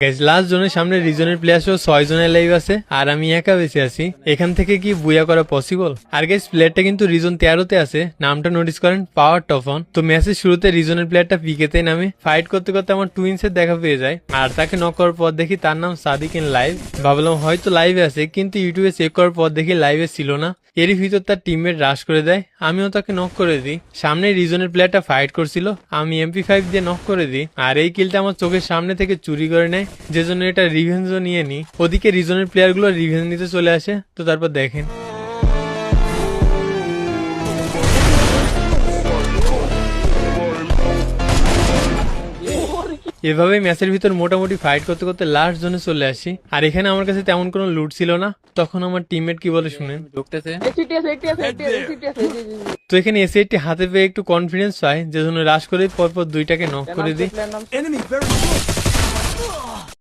Guys last জোনের সামনে রিজনের player সহ 6 জনের লাইভ আছে আর আমি একা বেঁচে আছি। এখান থেকে কি বুয়া করা পসিবল? আর গাইস প্লেয়ারটা কিন্তু রিজন 13তে আছে, নামটা নোটিস করেন পাওয়ার টফন। তো ম্যাচের শুরুতে রিজনের প্লেয়ারটা পিকেতে নামে, ফাইট করতে করতে আমার টুইন্সের দেখা পেয়ে যায় আর তাকে নক করার পর দেখি তার নাম সাদিক ইন লাইভ। ভাবলাম হয়তো লাইভে আছে, কিন্তু ইউটিউবে চেক করার পর দেখি লাইভে ছিল না। এরই ভিতর তার টিমমেট রাশ করে দেয়, আমিও তাকে নক করে দিই। সামনে রিজনের প্লেয়ারটা ফাইট করছিল, আমি MP5 দিয়ে নক করে দিই আর এই কিলটা আমার চোখের সামনে থেকে চুরি করে নেয়, যে জন্য এটা রিভেঞ্জও নিয়ে নি। ওদিকে রিজনের প্লেয়ার গুলো রিভেঞ্জ নিতে চলে আসে। তো তারপর দেখেন এভাবে ম্যাচের ভিতর মোটামুটি ফাইট করতে করতে লাস্ট জোনে চলে আসি। আর এখানে আমার কাছে তেমন কোনো লুট ছিল না। তখন আমার টিমমেট কি বলে শুনেন, ঢুকতেছে। তো এখানে এসি হাতে পেয়ে একটু কনফিডেন্স পায়, যে জন্য রাশ করে পরপর দুইটাকে নক করে দিই।